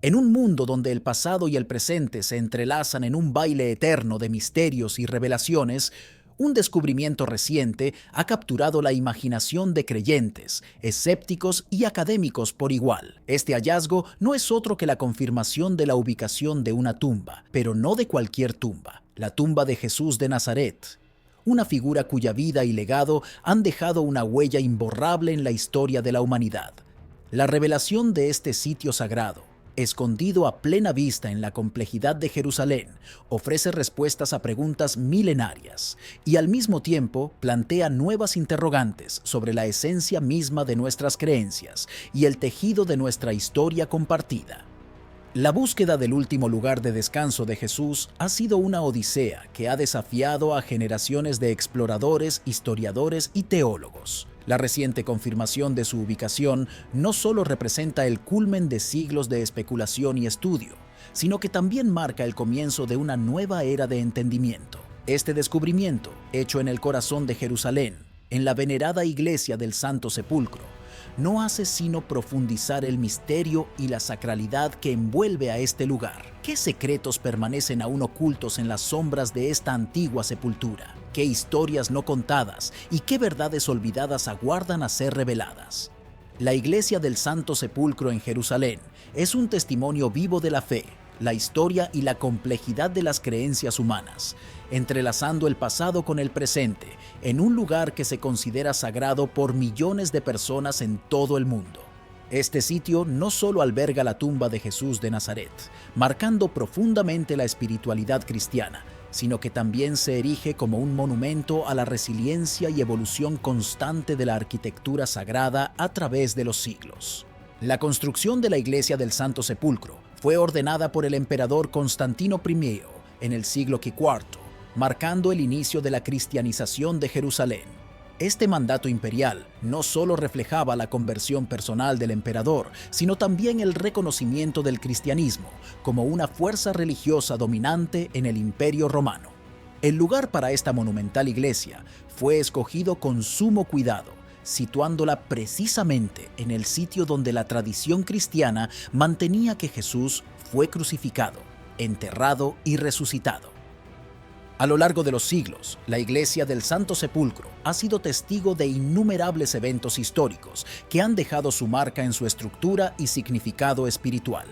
En un mundo donde el pasado y el presente se entrelazan en un baile eterno de misterios y revelaciones, un descubrimiento reciente ha capturado la imaginación de creyentes, escépticos y académicos por igual. Este hallazgo no es otro que la confirmación de la ubicación de una tumba, pero no de cualquier tumba, la tumba de Jesús de Nazaret, una figura cuya vida y legado han dejado una huella imborrable en la historia de la humanidad. La revelación de este sitio sagrado, escondido a plena vista en la complejidad de Jerusalén, ofrece respuestas a preguntas milenarias y al mismo tiempo plantea nuevas interrogantes sobre la esencia misma de nuestras creencias y el tejido de nuestra historia compartida. La búsqueda del último lugar de descanso de Jesús ha sido una odisea que ha desafiado a generaciones de exploradores, historiadores y teólogos. La reciente confirmación de su ubicación no solo representa el culmen de siglos de especulación y estudio, sino que también marca el comienzo de una nueva era de entendimiento. Este descubrimiento, hecho en el corazón de Jerusalén, en la venerada iglesia del Santo Sepulcro, no hace sino profundizar el misterio y la sacralidad que envuelve a este lugar. ¿Qué secretos permanecen aún ocultos en las sombras de esta antigua sepultura? ¿Qué historias no contadas y qué verdades olvidadas aguardan a ser reveladas? La iglesia del Santo Sepulcro en Jerusalén es un testimonio vivo de la fe, la historia y la complejidad de las creencias humanas, entrelazando el pasado con el presente en un lugar que se considera sagrado por millones de personas en todo el mundo. Este sitio no solo alberga la tumba de Jesús de Nazaret, marcando profundamente la espiritualidad cristiana, sino que también se erige como un monumento a la resiliencia y evolución constante de la arquitectura sagrada a través de los siglos. La construcción de la iglesia del Santo Sepulcro fue ordenada por el emperador Constantino I en el siglo IV, marcando el inicio de la cristianización de Jerusalén. Este mandato imperial no solo reflejaba la conversión personal del emperador, sino también el reconocimiento del cristianismo como una fuerza religiosa dominante en el Imperio Romano. El lugar para esta monumental iglesia fue escogido con sumo cuidado, situándola precisamente en el sitio donde la tradición cristiana mantenía que Jesús fue crucificado, enterrado y resucitado. A lo largo de los siglos, la Iglesia del Santo Sepulcro ha sido testigo de innumerables eventos históricos que han dejado su marca en su estructura y significado espiritual.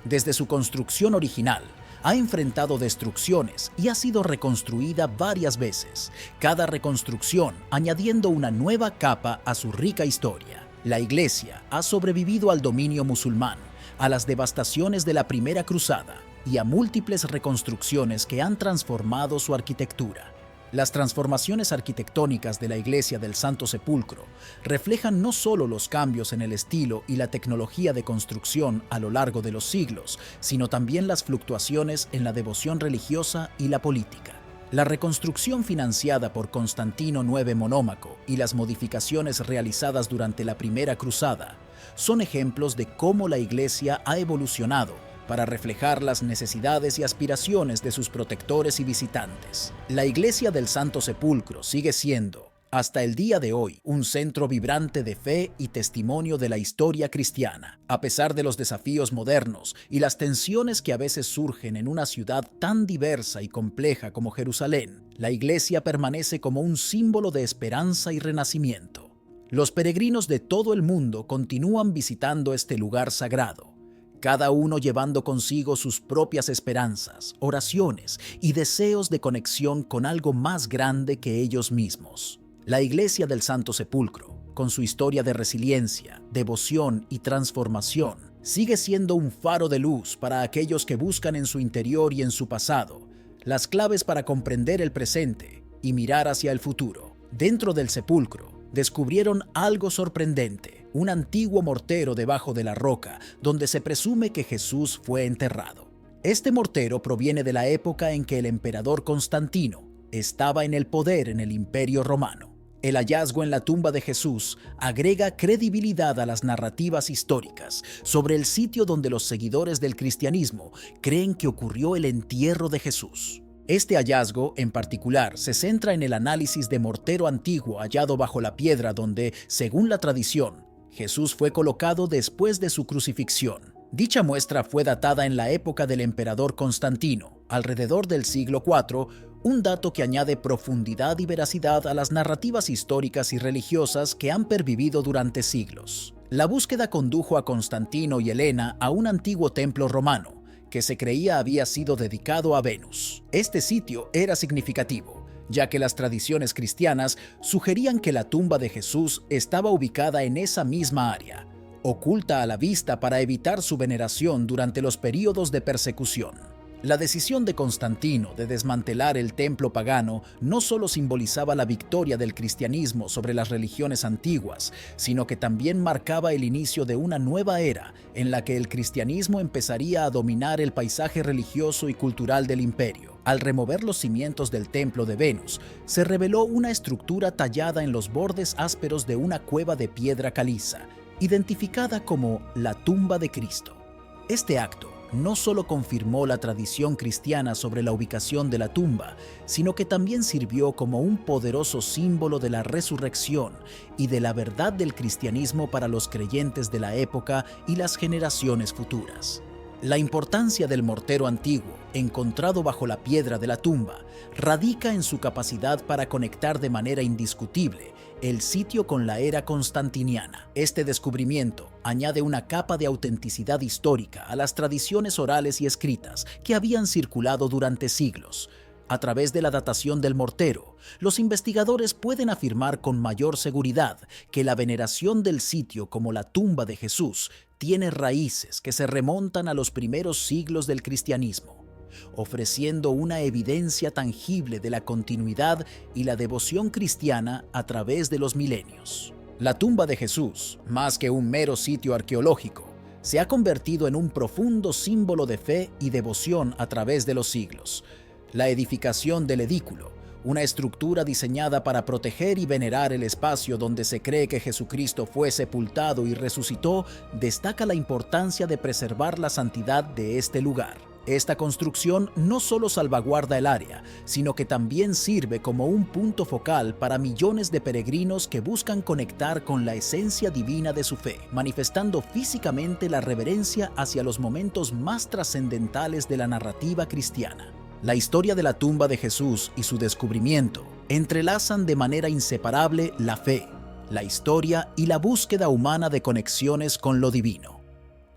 Desde su construcción original, ha enfrentado destrucciones y ha sido reconstruida varias veces, cada reconstrucción añadiendo una nueva capa a su rica historia. La Iglesia ha sobrevivido al dominio musulmán, a las devastaciones de la Primera Cruzada y a múltiples reconstrucciones que han transformado su arquitectura. Las transformaciones arquitectónicas de la Iglesia del Santo Sepulcro reflejan no solo los cambios en el estilo y la tecnología de construcción a lo largo de los siglos, sino también las fluctuaciones en la devoción religiosa y la política. La reconstrucción financiada por Constantino IX Monómaco y las modificaciones realizadas durante la Primera Cruzada son ejemplos de cómo la Iglesia ha evolucionado para reflejar las necesidades y aspiraciones de sus protectores y visitantes. La Iglesia del Santo Sepulcro sigue siendo, hasta el día de hoy, un centro vibrante de fe y testimonio de la historia cristiana. A pesar de los desafíos modernos y las tensiones que a veces surgen en una ciudad tan diversa y compleja como Jerusalén, la Iglesia permanece como un símbolo de esperanza y renacimiento. Los peregrinos de todo el mundo continúan visitando este lugar sagrado, cada uno llevando consigo sus propias esperanzas, oraciones y deseos de conexión con algo más grande que ellos mismos. La Iglesia del Santo Sepulcro, con su historia de resiliencia, devoción y transformación, sigue siendo un faro de luz para aquellos que buscan en su interior y en su pasado las claves para comprender el presente y mirar hacia el futuro. Dentro del sepulcro, descubrieron algo sorprendente: un antiguo mortero debajo de la roca donde se presume que Jesús fue enterrado. Este mortero proviene de la época en que el emperador Constantino estaba en el poder en el Imperio Romano. El hallazgo en la tumba de Jesús agrega credibilidad a las narrativas históricas sobre el sitio donde los seguidores del cristianismo creen que ocurrió el entierro de Jesús. Este hallazgo, en particular, se centra en el análisis de mortero antiguo hallado bajo la piedra donde, según la tradición, Jesús fue colocado después de su crucifixión. Dicha muestra fue datada en la época del emperador Constantino, alrededor del siglo IV, un dato que añade profundidad y veracidad a las narrativas históricas y religiosas que han pervivido durante siglos. La búsqueda condujo a Constantino y Helena a un antiguo templo romano, que se creía había sido dedicado a Venus. Este sitio era significativo, ya que las tradiciones cristianas sugerían que la tumba de Jesús estaba ubicada en esa misma área, oculta a la vista para evitar su veneración durante los períodos de persecución. La decisión de Constantino de desmantelar el templo pagano no solo simbolizaba la victoria del cristianismo sobre las religiones antiguas, sino que también marcaba el inicio de una nueva era en la que el cristianismo empezaría a dominar el paisaje religioso y cultural del imperio. Al remover los cimientos del templo de Venus, se reveló una estructura tallada en los bordes ásperos de una cueva de piedra caliza, identificada como la tumba de Cristo. Este acto no solo confirmó la tradición cristiana sobre la ubicación de la tumba, sino que también sirvió como un poderoso símbolo de la resurrección y de la verdad del cristianismo para los creyentes de la época y las generaciones futuras. La importancia del mortero antiguo, encontrado bajo la piedra de la tumba, radica en su capacidad para conectar de manera indiscutible el sitio con la era constantiniana. Este descubrimiento añade una capa de autenticidad histórica a las tradiciones orales y escritas que habían circulado durante siglos. A través de la datación del mortero, los investigadores pueden afirmar con mayor seguridad que la veneración del sitio como la tumba de Jesús tiene raíces que se remontan a los primeros siglos del cristianismo, ofreciendo una evidencia tangible de la continuidad y la devoción cristiana a través de los milenios. La tumba de Jesús, más que un mero sitio arqueológico, se ha convertido en un profundo símbolo de fe y devoción a través de los siglos. La edificación del edículo, una estructura diseñada para proteger y venerar el espacio donde se cree que Jesucristo fue sepultado y resucitó, destaca la importancia de preservar la santidad de este lugar. Esta construcción no solo salvaguarda el área, sino que también sirve como un punto focal para millones de peregrinos que buscan conectar con la esencia divina de su fe, manifestando físicamente la reverencia hacia los momentos más trascendentales de la narrativa cristiana. La historia de la tumba de Jesús y su descubrimiento entrelazan de manera inseparable la fe, la historia y la búsqueda humana de conexiones con lo divino.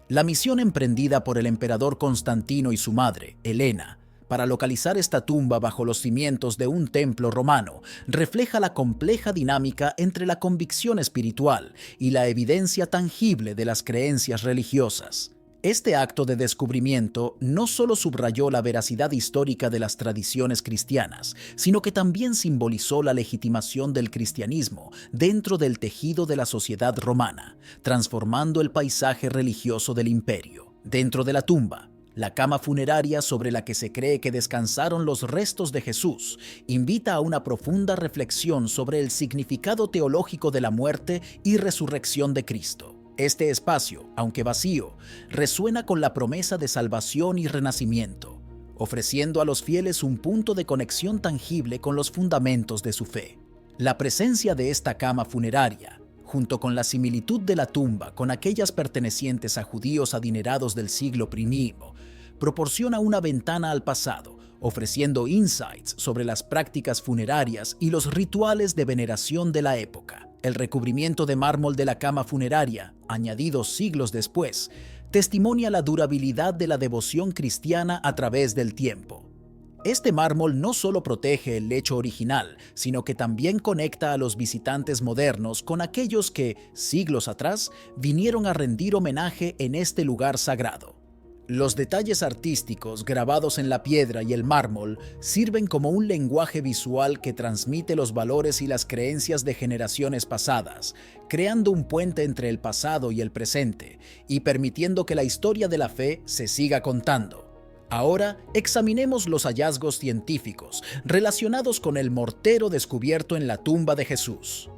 La misión emprendida por el emperador Constantino y su madre, Helena, para localizar esta tumba bajo los cimientos de un templo romano refleja la compleja dinámica entre la convicción espiritual y la evidencia tangible de las creencias religiosas. Este acto de descubrimiento no solo subrayó la veracidad histórica de las tradiciones cristianas, sino que también simbolizó la legitimación del cristianismo dentro del tejido de la sociedad romana, transformando el paisaje religioso del imperio. Dentro de la tumba, la cama funeraria sobre la que se cree que descansaron los restos de Jesús invita a una profunda reflexión sobre el significado teológico de la muerte y resurrección de Cristo. Este espacio, aunque vacío, resuena con la promesa de salvación y renacimiento, ofreciendo a los fieles un punto de conexión tangible con los fundamentos de su fe. La presencia de esta cama funeraria, junto con la similitud de la tumba con aquellas pertenecientes a judíos adinerados del siglo I, proporciona una ventana al pasado, ofreciendo insights sobre las prácticas funerarias y los rituales de veneración de la época. El recubrimiento de mármol de la cama funeraria, añadido siglos después, testimonia la durabilidad de la devoción cristiana a través del tiempo. Este mármol no solo protege el lecho original, sino que también conecta a los visitantes modernos con aquellos que, siglos atrás, vinieron a rendir homenaje en este lugar sagrado. Los detalles artísticos grabados en la piedra y el mármol sirven como un lenguaje visual que transmite los valores y las creencias de generaciones pasadas, creando un puente entre el pasado y el presente y permitiendo que la historia de la fe se siga contando. Ahora examinemos los hallazgos científicos relacionados con el mortero descubierto en la tumba de Jesús.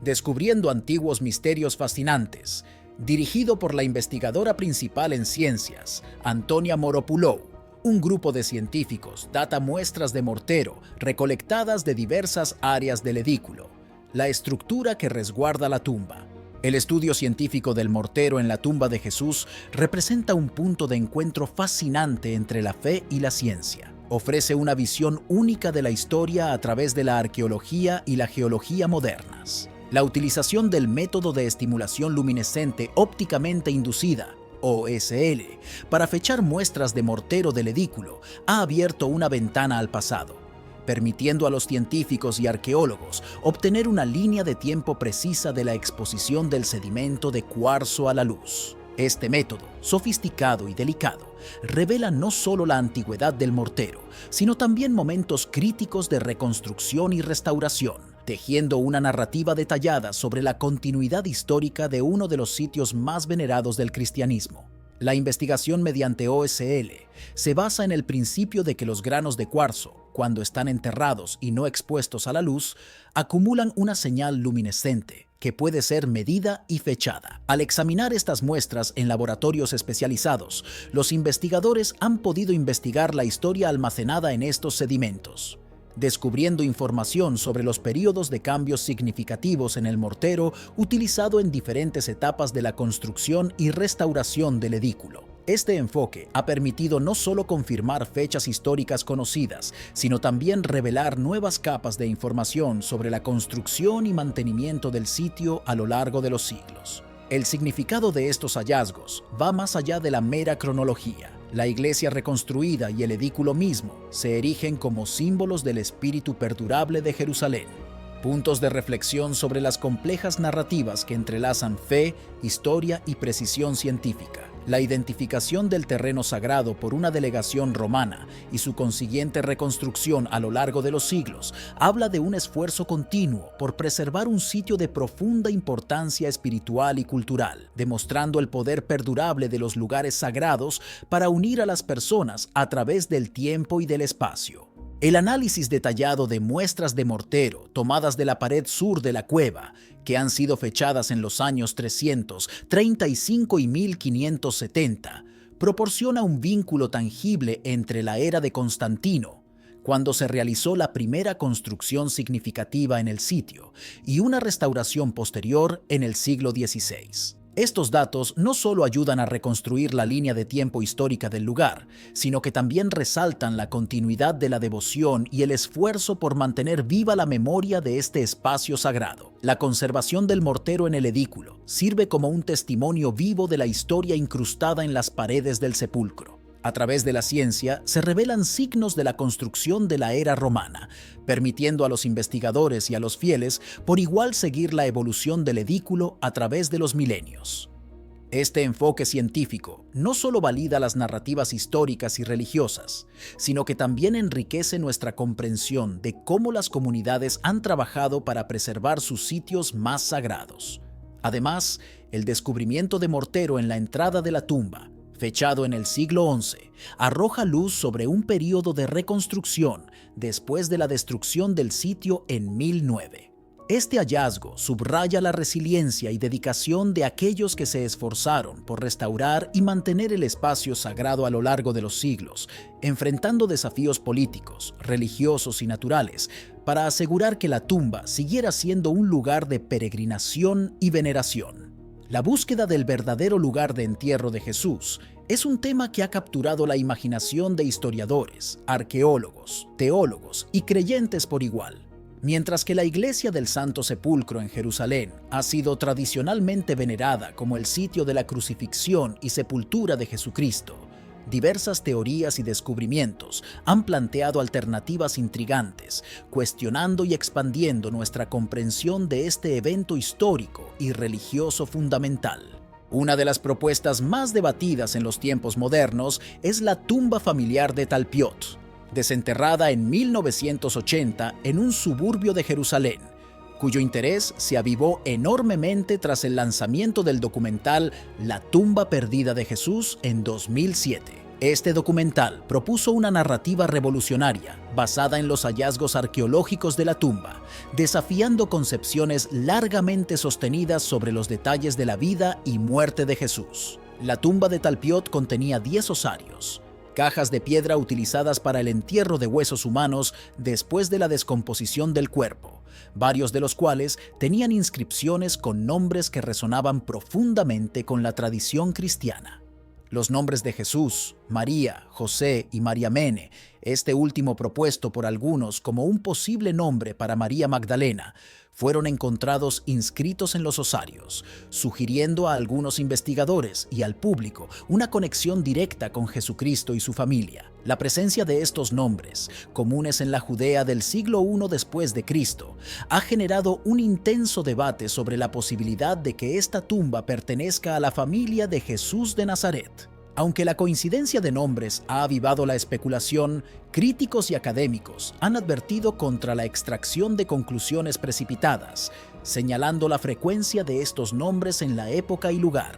Descubriendo antiguos misterios fascinantes, dirigido por la investigadora principal en ciencias, Antonia Moropoulou, un grupo de científicos data muestras de mortero recolectadas de diversas áreas del edículo, la estructura que resguarda la tumba. El estudio científico del mortero en la tumba de Jesús representa un punto de encuentro fascinante entre la fe y la ciencia. Ofrece una visión única de la historia a través de la arqueología y la geología modernas. La utilización del método de estimulación luminescente ópticamente inducida, OSL, para fechar muestras de mortero del edículo ha abierto una ventana al pasado, permitiendo a los científicos y arqueólogos obtener una línea de tiempo precisa de la exposición del sedimento de cuarzo a la luz. Este método, sofisticado y delicado, revela no solo la antigüedad del mortero, sino también momentos críticos de reconstrucción y restauración, tejiendo una narrativa detallada sobre la continuidad histórica de uno de los sitios más venerados del cristianismo. La investigación mediante OSL se basa en el principio de que los granos de cuarzo, cuando están enterrados y no expuestos a la luz, acumulan una señal luminescente que puede ser medida y fechada. Al examinar estas muestras en laboratorios especializados, los investigadores han podido investigar la historia almacenada en estos sedimentos, descubriendo información sobre los periodos de cambios significativos en el mortero utilizado en diferentes etapas de la construcción y restauración del edículo. Este enfoque ha permitido no solo confirmar fechas históricas conocidas, sino también revelar nuevas capas de información sobre la construcción y mantenimiento del sitio a lo largo de los siglos. El significado de estos hallazgos va más allá de la mera cronología. La iglesia reconstruida y el edículo mismo se erigen como símbolos del espíritu perdurable de Jerusalén, puntos de reflexión sobre las complejas narrativas que entrelazan fe, historia y precisión científica. La identificación del terreno sagrado por una delegación romana y su consiguiente reconstrucción a lo largo de los siglos habla de un esfuerzo continuo por preservar un sitio de profunda importancia espiritual y cultural, demostrando el poder perdurable de los lugares sagrados para unir a las personas a través del tiempo y del espacio. El análisis detallado de muestras de mortero tomadas de la pared sur de la cueva, que han sido fechadas en los años 335 y 1570, proporciona un vínculo tangible entre la era de Constantino, cuando se realizó la primera construcción significativa en el sitio, y una restauración posterior en el siglo XVI. Estos datos no solo ayudan a reconstruir la línea de tiempo histórica del lugar, sino que también resaltan la continuidad de la devoción y el esfuerzo por mantener viva la memoria de este espacio sagrado. La conservación del mortero en el edículo sirve como un testimonio vivo de la historia incrustada en las paredes del sepulcro. A través de la ciencia se revelan signos de la construcción de la era romana, permitiendo a los investigadores y a los fieles por igual seguir la evolución del edículo a través de los milenios. Este enfoque científico no solo valida las narrativas históricas y religiosas, sino que también enriquece nuestra comprensión de cómo las comunidades han trabajado para preservar sus sitios más sagrados. Además, el descubrimiento de mortero en la entrada de la tumba, fechado en el siglo XI, arroja luz sobre un período de reconstrucción después de la destrucción del sitio en 1009. Este hallazgo subraya la resiliencia y dedicación de aquellos que se esforzaron por restaurar y mantener el espacio sagrado a lo largo de los siglos, enfrentando desafíos políticos, religiosos y naturales, para asegurar que la tumba siguiera siendo un lugar de peregrinación y veneración. La búsqueda del verdadero lugar de entierro de Jesús es un tema que ha capturado la imaginación de historiadores, arqueólogos, teólogos y creyentes por igual. Mientras que la Iglesia del Santo Sepulcro en Jerusalén ha sido tradicionalmente venerada como el sitio de la crucifixión y sepultura de Jesucristo, diversas teorías y descubrimientos han planteado alternativas intrigantes, cuestionando y expandiendo nuestra comprensión de este evento histórico y religioso fundamental. Una de las propuestas más debatidas en los tiempos modernos es la tumba familiar de Talpiot, desenterrada en 1980 en un suburbio de Jerusalén, cuyo interés se avivó enormemente tras el lanzamiento del documental La tumba perdida de Jesús en 2007. Este documental propuso una narrativa revolucionaria basada en los hallazgos arqueológicos de la tumba, desafiando concepciones largamente sostenidas sobre los detalles de la vida y muerte de Jesús. La tumba de Talpiot contenía 10 osarios, cajas de piedra utilizadas para el entierro de huesos humanos después de la descomposición del cuerpo, varios de los cuales tenían inscripciones con nombres que resonaban profundamente con la tradición cristiana. Los nombres de Jesús, María, José y María Mene, este último propuesto por algunos como un posible nombre para María Magdalena, fueron encontrados inscritos en los osarios, sugiriendo a algunos investigadores y al público una conexión directa con Jesucristo y su familia. La presencia de estos nombres, comunes en la Judea del siglo I después de Cristo, ha generado un intenso debate sobre la posibilidad de que esta tumba pertenezca a la familia de Jesús de Nazaret. Aunque la coincidencia de nombres ha avivado la especulación, críticos y académicos han advertido contra la extracción de conclusiones precipitadas, señalando la frecuencia de estos nombres en la época y lugar.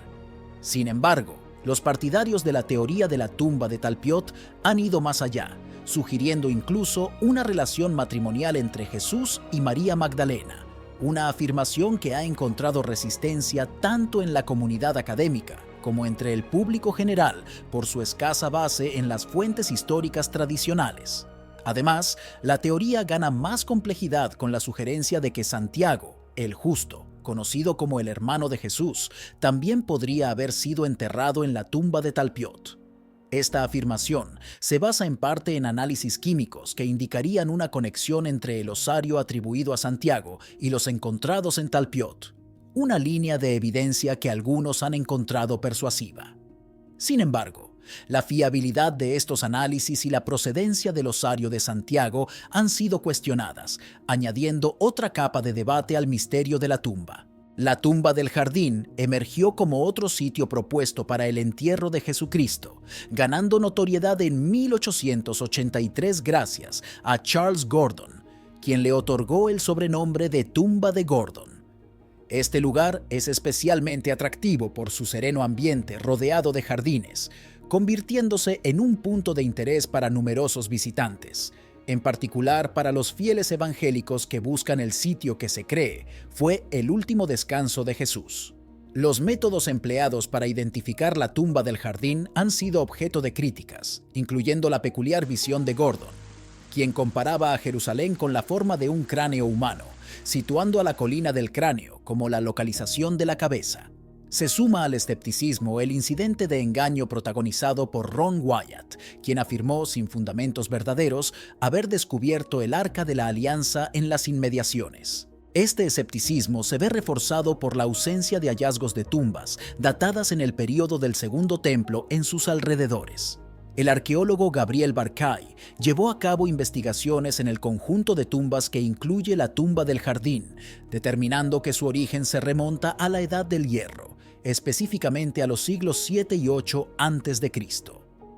Sin embargo, los partidarios de la teoría de la tumba de Talpiot han ido más allá, sugiriendo incluso una relación matrimonial entre Jesús y María Magdalena, una afirmación que ha encontrado resistencia tanto en la comunidad académica como entre el público general por su escasa base en las fuentes históricas tradicionales. Además, la teoría gana más complejidad con la sugerencia de que Santiago, el Justo, conocido como el hermano de Jesús, también podría haber sido enterrado en la tumba de Talpiot. Esta afirmación se basa en parte en análisis químicos que indicarían una conexión entre el osario atribuido a Santiago y los encontrados en Talpiot, una línea de evidencia que algunos han encontrado persuasiva. Sin embargo, la fiabilidad de estos análisis y la procedencia del osario de Santiago han sido cuestionadas, añadiendo otra capa de debate al misterio de la tumba. La tumba del jardín emergió como otro sitio propuesto para el entierro de Jesucristo, ganando notoriedad en 1883 gracias a Charles Gordon, quien le otorgó el sobrenombre de Tumba de Gordon. Este lugar es especialmente atractivo por su sereno ambiente rodeado de jardines, convirtiéndose en un punto de interés para numerosos visitantes. En particular para los fieles evangélicos que buscan el sitio que se cree fue el último descanso de Jesús. Los métodos empleados para identificar la tumba del jardín han sido objeto de críticas, incluyendo la peculiar visión de Gordon, quien comparaba a Jerusalén con la forma de un cráneo humano, situando a la colina del cráneo como la localización de la cabeza. Se suma al escepticismo el incidente de engaño protagonizado por Ron Wyatt, quien afirmó sin fundamentos verdaderos haber descubierto el Arca de la Alianza en las inmediaciones. Este escepticismo se ve reforzado por la ausencia de hallazgos de tumbas datadas en el período del Segundo Templo en sus alrededores. El arqueólogo Gabriel Barkay llevó a cabo investigaciones en el conjunto de tumbas que incluye la tumba del jardín, determinando que su origen se remonta a la Edad del Hierro, específicamente a los siglos 7 y 8 a.C.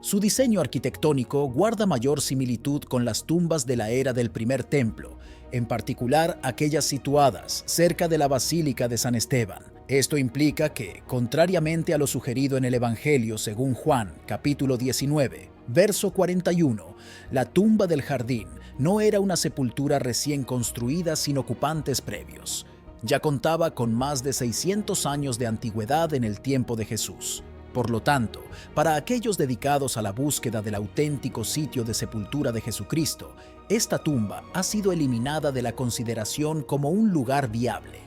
Su diseño arquitectónico guarda mayor similitud con las tumbas de la era del Primer Templo, en particular aquellas situadas cerca de la Basílica de San Esteban. Esto implica que, contrariamente a lo sugerido en el Evangelio según Juan, capítulo 19, verso 41, la tumba del jardín no era una sepultura recién construida sin ocupantes previos. Ya contaba con más de 600 años de antigüedad en el tiempo de Jesús. Por lo tanto, para aquellos dedicados a la búsqueda del auténtico sitio de sepultura de Jesucristo, esta tumba ha sido eliminada de la consideración como un lugar viable.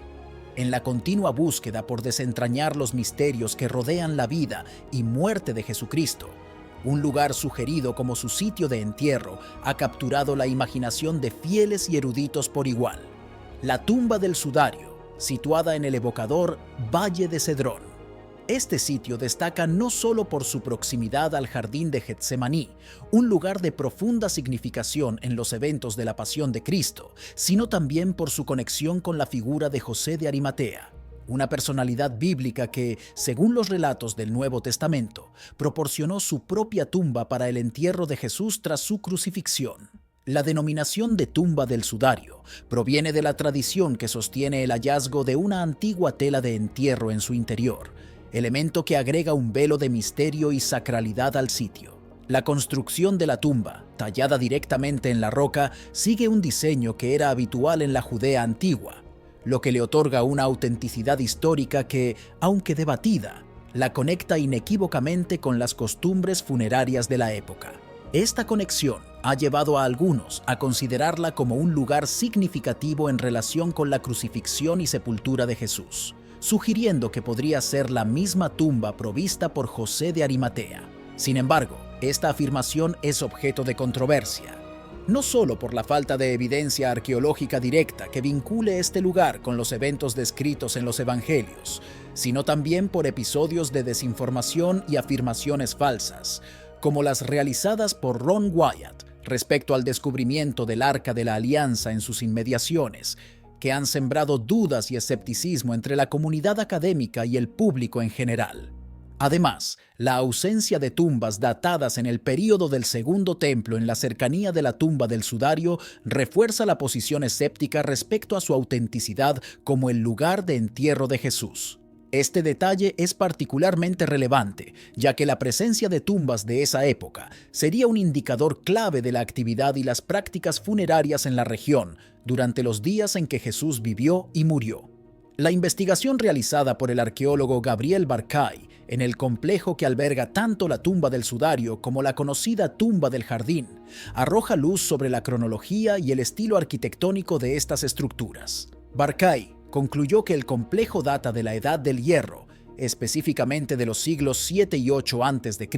En la continua búsqueda por desentrañar los misterios que rodean la vida y muerte de Jesucristo, un lugar sugerido como su sitio de entierro ha capturado la imaginación de fieles y eruditos por igual. La tumba del Sudario, situada en el evocador Valle de Cedrón. Este sitio destaca no solo por su proximidad al jardín de Getsemaní, un lugar de profunda significación en los eventos de la Pasión de Cristo, sino también por su conexión con la figura de José de Arimatea, una personalidad bíblica que, según los relatos del Nuevo Testamento, proporcionó su propia tumba para el entierro de Jesús tras su crucifixión. La denominación de tumba del Sudario proviene de la tradición que sostiene el hallazgo de una antigua tela de entierro en su interior, elemento que agrega un velo de misterio y sacralidad al sitio. La construcción de la tumba, tallada directamente en la roca, sigue un diseño que era habitual en la Judea antigua, lo que le otorga una autenticidad histórica que, aunque debatida, la conecta inequívocamente con las costumbres funerarias de la época. Esta conexión ha llevado a algunos a considerarla como un lugar significativo en relación con la crucifixión y sepultura de Jesús, sugiriendo que podría ser la misma tumba provista por José de Arimatea. Sin embargo, esta afirmación es objeto de controversia, no solo por la falta de evidencia arqueológica directa que vincule este lugar con los eventos descritos en los evangelios, sino también por episodios de desinformación y afirmaciones falsas, como las realizadas por Ron Wyatt respecto al descubrimiento del Arca de la Alianza en sus inmediaciones, que han sembrado dudas y escepticismo entre la comunidad académica y el público en general. Además, la ausencia de tumbas datadas en el período del Segundo Templo en la cercanía de la tumba del sudario refuerza la posición escéptica respecto a su autenticidad como el lugar de entierro de Jesús. Este detalle es particularmente relevante, ya que la presencia de tumbas de esa época sería un indicador clave de la actividad y las prácticas funerarias en la región durante los días en que Jesús vivió y murió. La investigación realizada por el arqueólogo Gabriel Barkay en el complejo que alberga tanto la tumba del sudario como la conocida tumba del jardín arroja luz sobre la cronología y el estilo arquitectónico de estas estructuras. Barkay concluyó que el complejo data de la Edad del Hierro, específicamente de los siglos 7 y 8 a.C.,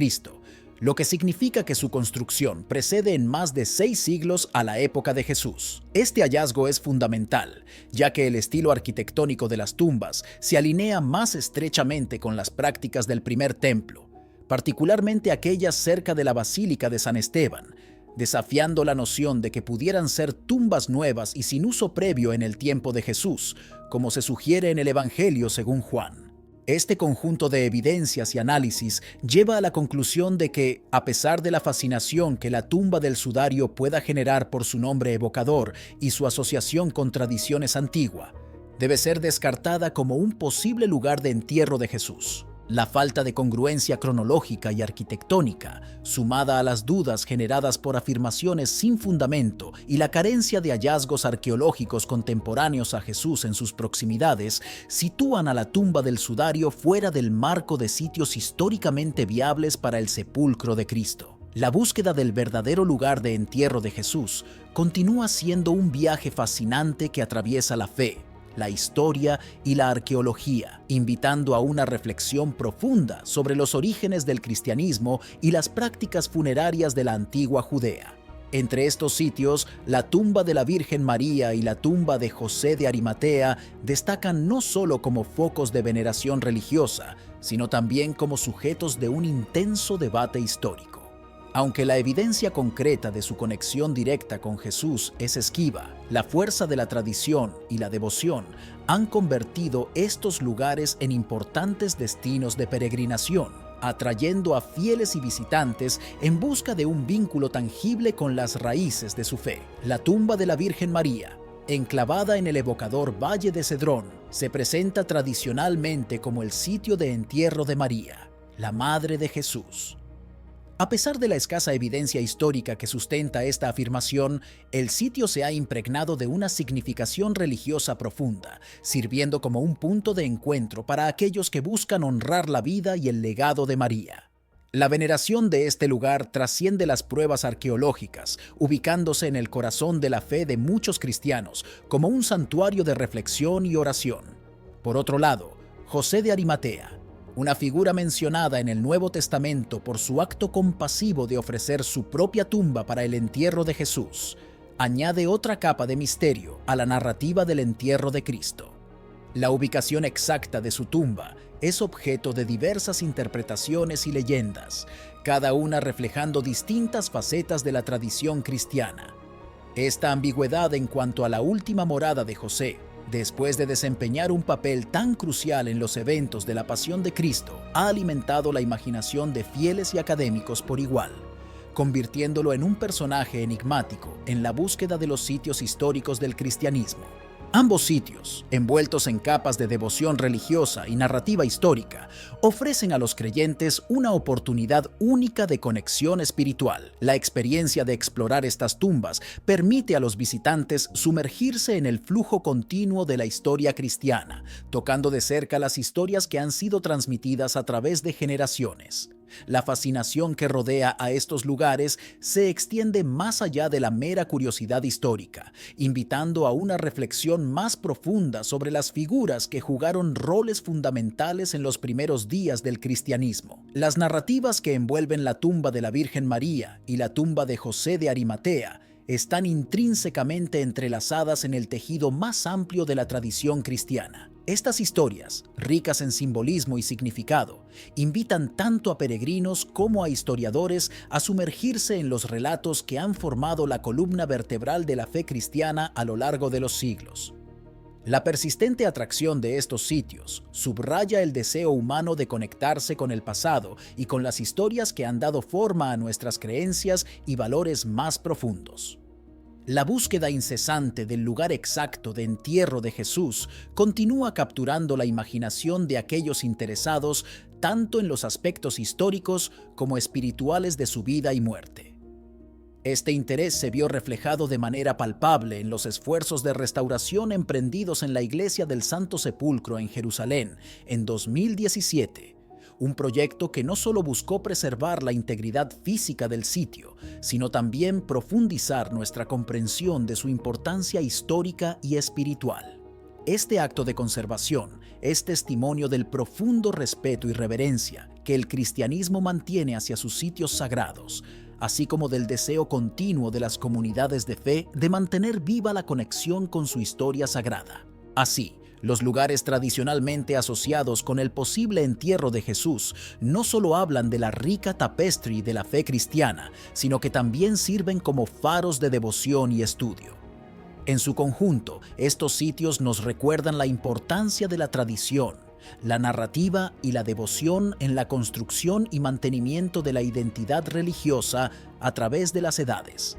lo que significa que su construcción precede en más de 6 siglos a la época de Jesús. Este hallazgo es fundamental, ya que el estilo arquitectónico de las tumbas se alinea más estrechamente con las prácticas del primer templo, particularmente aquellas cerca de la Basílica de San Esteban, desafiando la noción de que pudieran ser tumbas nuevas y sin uso previo en el tiempo de Jesús, como se sugiere en el Evangelio según Juan. Este conjunto de evidencias y análisis lleva a la conclusión de que, a pesar de la fascinación que la tumba del sudario pueda generar por su nombre evocador y su asociación con tradiciones antiguas, debe ser descartada como un posible lugar de entierro de Jesús. La falta de congruencia cronológica y arquitectónica, sumada a las dudas generadas por afirmaciones sin fundamento y la carencia de hallazgos arqueológicos contemporáneos a Jesús en sus proximidades, sitúan a la tumba del sudario fuera del marco de sitios históricamente viables para el sepulcro de Cristo. La búsqueda del verdadero lugar de entierro de Jesús continúa siendo un viaje fascinante que atraviesa la fe, la historia y la arqueología, invitando a una reflexión profunda sobre los orígenes del cristianismo y las prácticas funerarias de la antigua Judea. Entre estos sitios, la tumba de la Virgen María y la tumba de José de Arimatea destacan no solo como focos de veneración religiosa, sino también como sujetos de un intenso debate histórico. Aunque la evidencia concreta de su conexión directa con Jesús es esquiva, la fuerza de la tradición y la devoción han convertido estos lugares en importantes destinos de peregrinación, atrayendo a fieles y visitantes en busca de un vínculo tangible con las raíces de su fe. La tumba de la Virgen María, enclavada en el evocador Valle de Cedrón, se presenta tradicionalmente como el sitio de entierro de María, la Madre de Jesús. A pesar de la escasa evidencia histórica que sustenta esta afirmación, el sitio se ha impregnado de una significación religiosa profunda, sirviendo como un punto de encuentro para aquellos que buscan honrar la vida y el legado de María. La veneración de este lugar trasciende las pruebas arqueológicas, ubicándose en el corazón de la fe de muchos cristianos como un santuario de reflexión y oración. Por otro lado, José de Arimatea, una figura mencionada en el Nuevo Testamento por su acto compasivo de ofrecer su propia tumba para el entierro de Jesús, añade otra capa de misterio a la narrativa del entierro de Cristo. La ubicación exacta de su tumba es objeto de diversas interpretaciones y leyendas, cada una reflejando distintas facetas de la tradición cristiana. Esta ambigüedad en cuanto a la última morada de José, después de desempeñar un papel tan crucial en los eventos de la Pasión de Cristo, ha alimentado la imaginación de fieles y académicos por igual, convirtiéndolo en un personaje enigmático en la búsqueda de los sitios históricos del cristianismo. Ambos sitios, envueltos en capas de devoción religiosa y narrativa histórica, ofrecen a los creyentes una oportunidad única de conexión espiritual. La experiencia de explorar estas tumbas permite a los visitantes sumergirse en el flujo continuo de la historia cristiana, tocando de cerca las historias que han sido transmitidas a través de generaciones. La fascinación que rodea a estos lugares se extiende más allá de la mera curiosidad histórica, invitando a una reflexión más profunda sobre las figuras que jugaron roles fundamentales en los primeros días del cristianismo. Las narrativas que envuelven la tumba de la Virgen María y la tumba de José de Arimatea están intrínsecamente entrelazadas en el tejido más amplio de la tradición cristiana. Estas historias, ricas en simbolismo y significado, invitan tanto a peregrinos como a historiadores a sumergirse en los relatos que han formado la columna vertebral de la fe cristiana a lo largo de los siglos. La persistente atracción de estos sitios subraya el deseo humano de conectarse con el pasado y con las historias que han dado forma a nuestras creencias y valores más profundos. La búsqueda incesante del lugar exacto de entierro de Jesús continúa capturando la imaginación de aquellos interesados tanto en los aspectos históricos como espirituales de su vida y muerte. Este interés se vio reflejado de manera palpable en los esfuerzos de restauración emprendidos en la Iglesia del Santo Sepulcro en Jerusalén en 2017, un proyecto que no solo buscó preservar la integridad física del sitio, sino también profundizar nuestra comprensión de su importancia histórica y espiritual. Este acto de conservación es testimonio del profundo respeto y reverencia que el cristianismo mantiene hacia sus sitios sagrados, así como del deseo continuo de las comunidades de fe de mantener viva la conexión con su historia sagrada. Así, los lugares tradicionalmente asociados con el posible entierro de Jesús no solo hablan de la rica tapestry de la fe cristiana, sino que también sirven como faros de devoción y estudio. En su conjunto, estos sitios nos recuerdan la importancia de la tradición, la narrativa y la devoción en la construcción y mantenimiento de la identidad religiosa a través de las edades.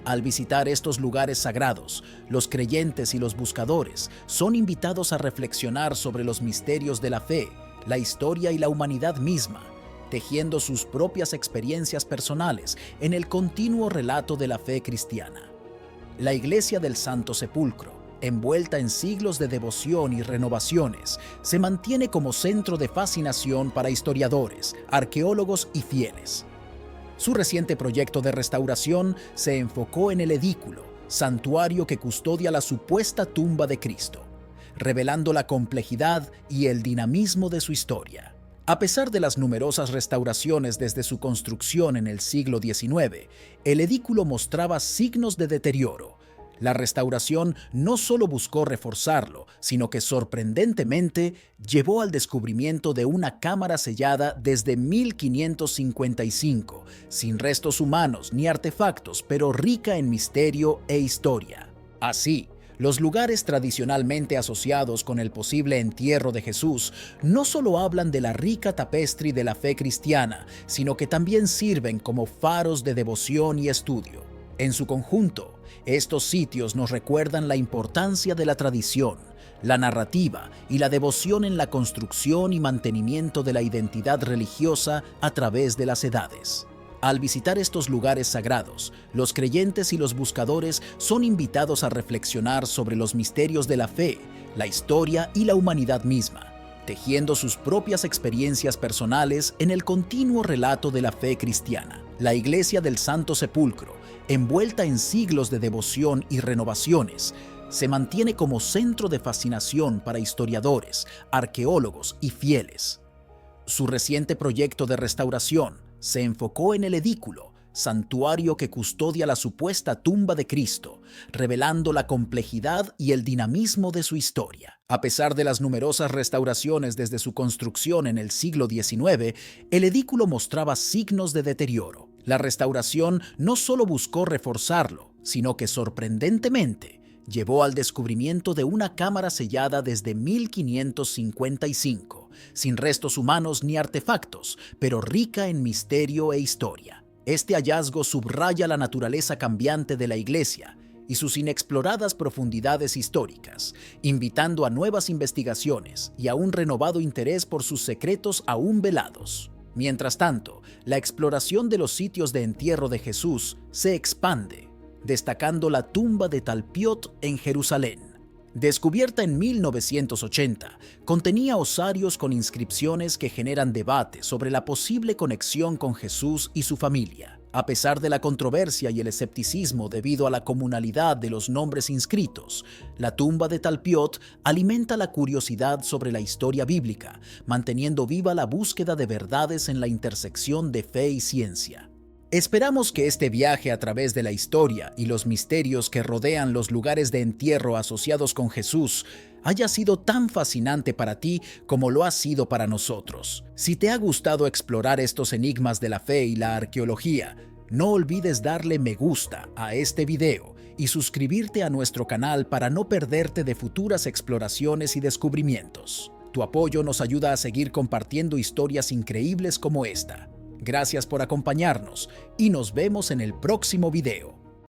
Al visitar estos lugares sagrados, los creyentes y los buscadores son invitados a reflexionar sobre los misterios de la fe, la historia y la humanidad misma, tejiendo sus propias experiencias personales en el continuo relato de la fe cristiana. La Iglesia del Santo Sepulcro, envuelta en siglos de devoción y renovaciones, se mantiene como centro de fascinación para historiadores, arqueólogos y fieles. Su reciente proyecto de restauración se enfocó en el edículo, santuario que custodia la supuesta tumba de Cristo, revelando la complejidad y el dinamismo de su historia. A pesar de las numerosas restauraciones desde su construcción en el siglo XIX, el edículo mostraba signos de deterioro. La restauración no solo buscó reforzarlo, sino que sorprendentemente llevó al descubrimiento de una cámara sellada desde 1555, sin restos humanos ni artefactos, pero rica en misterio e historia. Así, los lugares tradicionalmente asociados con el posible entierro de Jesús no solo hablan de la rica tapestry de la fe cristiana, sino que también sirven como faros de devoción y estudio. En su conjunto, estos sitios nos recuerdan la importancia de la tradición, la narrativa y la devoción en la construcción y mantenimiento de la identidad religiosa a través de las edades. Al visitar estos lugares sagrados, los creyentes y los buscadores son invitados a reflexionar sobre los misterios de la fe, la historia y la humanidad misma, tejiendo sus propias experiencias personales en el continuo relato de la fe cristiana. La Iglesia del Santo Sepulcro, envuelta en siglos de devoción y renovaciones, se mantiene como centro de fascinación para historiadores, arqueólogos y fieles. Su reciente proyecto de restauración se enfocó en el edículo, santuario que custodia la supuesta tumba de Cristo, revelando la complejidad y el dinamismo de su historia. A pesar de las numerosas restauraciones desde su construcción en el siglo XIX, el edículo mostraba signos de deterioro. La restauración no solo buscó reforzarlo, sino que sorprendentemente llevó al descubrimiento de una cámara sellada desde 1555, sin restos humanos ni artefactos, pero rica en misterio e historia. Este hallazgo subraya la naturaleza cambiante de la Iglesia y sus inexploradas profundidades históricas, invitando a nuevas investigaciones y a un renovado interés por sus secretos aún velados. Mientras tanto, la exploración de los sitios de entierro de Jesús se expande, destacando la tumba de Talpiot en Jerusalén, Descubierta en 1980, contenía osarios con inscripciones que generan debate sobre la posible conexión con Jesús y su familia. A pesar de la controversia y el escepticismo debido a la comunalidad de los nombres inscritos, la tumba de Talpiot alimenta la curiosidad sobre la historia bíblica, manteniendo viva la búsqueda de verdades en la intersección de fe y ciencia. Esperamos que este viaje a través de la historia y los misterios que rodean los lugares de entierro asociados con Jesús haya sido tan fascinante para ti como lo ha sido para nosotros. Si te ha gustado explorar estos enigmas de la fe y la arqueología, no olvides darle me gusta a este video y suscribirte a nuestro canal para no perderte de futuras exploraciones y descubrimientos. Tu apoyo nos ayuda a seguir compartiendo historias increíbles como esta. Gracias por acompañarnos y nos vemos en el próximo video.